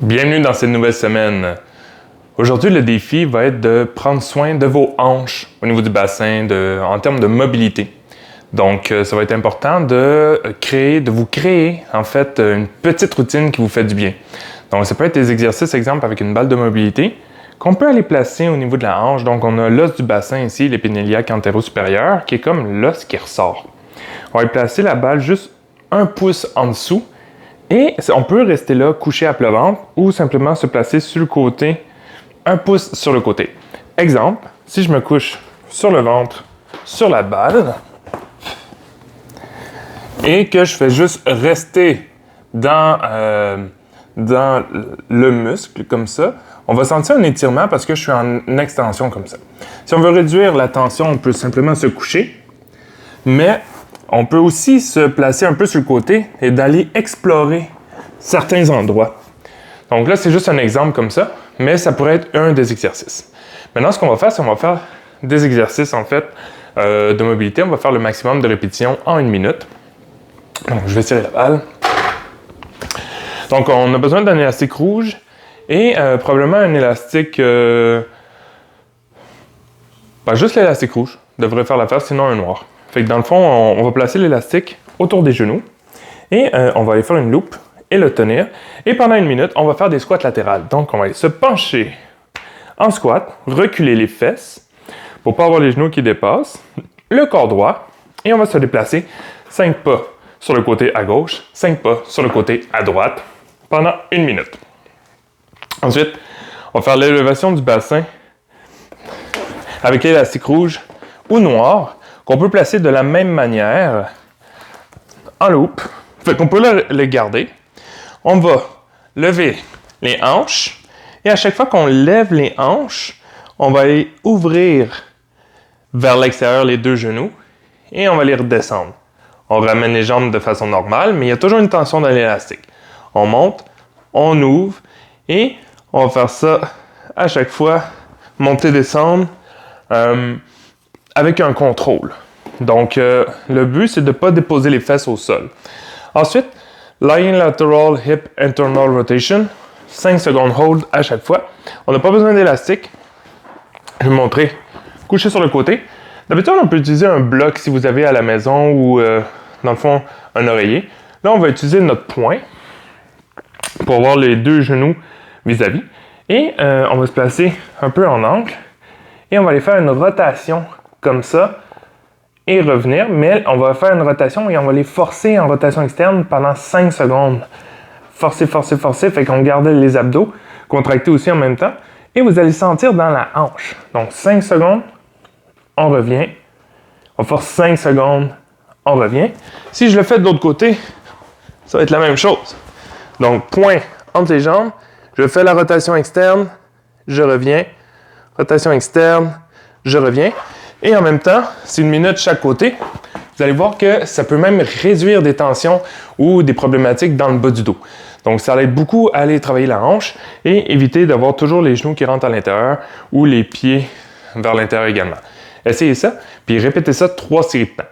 Bienvenue dans cette nouvelle semaine. Aujourd'hui, le défi va être de prendre soin de vos hanches au niveau du bassin en termes de mobilité. Donc, ça va être important de vous créer en fait une petite routine qui vous fait du bien. Donc, ça peut être des exercices, exemple avec une balle de mobilité, qu'on peut aller placer au niveau de la hanche. Donc, on a l'os du bassin ici, l'épinélioque antéro-supérieur, qui est comme l'os qui ressort. On va y placer la balle juste 1 pouce en dessous. Et on peut rester là, couché à plat ventre, ou simplement se placer sur le côté, 1 pouce sur le côté. Exemple, si je me couche sur le ventre, sur la balle, et que je fais juste rester dans le muscle, comme ça, on va sentir un étirement parce que je suis en extension comme ça. Si on veut réduire la tension, on peut simplement se coucher, mais on peut aussi se placer un peu sur le côté et d'aller explorer certains endroits. Donc là, c'est juste un exemple comme ça, mais ça pourrait être un des exercices. Maintenant, ce qu'on va faire, c'est qu'on va faire des exercices, en fait, de mobilité. On va faire le maximum de répétitions en 1 minute. Donc, je vais tirer la balle. Donc, on a besoin d'un élastique rouge et probablement un élastique... juste l'élastique rouge devrait faire l'affaire, sinon un noir. Fait que dans le fond, on va placer l'élastique autour des genoux et on va aller faire une loupe et le tenir. Et pendant 1 minute, on va faire des squats latérales. Donc, on va aller se pencher en squat, reculer les fesses pour ne pas avoir les genoux qui dépassent, le corps droit et on va se déplacer 5 pas sur le côté à gauche, 5 pas sur le côté à droite pendant 1 minute. Ensuite, on va faire l'élévation du bassin avec l'élastique rouge ou noir qu'on peut placer de la même manière en loupe. Fait qu'on peut le garder. On va lever les hanches et à chaque fois qu'on lève les hanches, on va aller ouvrir vers l'extérieur les 2 genoux et on va les redescendre. On ramène les jambes de façon normale, mais il y a toujours une tension dans l'élastique. On monte, on ouvre et on va faire ça à chaque fois, monter, descendre, avec un contrôle. Donc, le but, c'est de ne pas déposer les fesses au sol. Ensuite, lying lateral hip internal rotation, 5 secondes hold à chaque fois. On n'a pas besoin d'élastique. Je vais vous montrer. Coucher sur le côté. D'habitude, on peut utiliser un bloc si vous avez à la maison ou, dans le fond, un oreiller. Là, on va utiliser notre poing pour avoir les 2 genoux vis-à-vis. Et on va se placer un peu en angle. Et on va aller faire une rotation comme ça et revenir, mais on va faire une rotation et on va les forcer en rotation externe pendant 5 secondes. Forcer, forcer, forcer, fait qu'on garde les abdos contractés aussi en même temps et vous allez sentir dans la hanche. Donc 5 secondes, on revient, on force 5 secondes, on revient. Si je le fais de l'autre côté, ça va être la même chose. Donc point entre les jambes, je fais la rotation externe, je reviens, rotation externe, je reviens. Et en même temps, c'est 1 minute chaque côté. Vous allez voir que ça peut même réduire des tensions ou des problématiques dans le bas du dos. Donc, ça aide beaucoup à aller travailler la hanche et éviter d'avoir toujours les genoux qui rentrent à l'intérieur ou les pieds vers l'intérieur également. Essayez ça, puis répétez ça 3 séries de temps.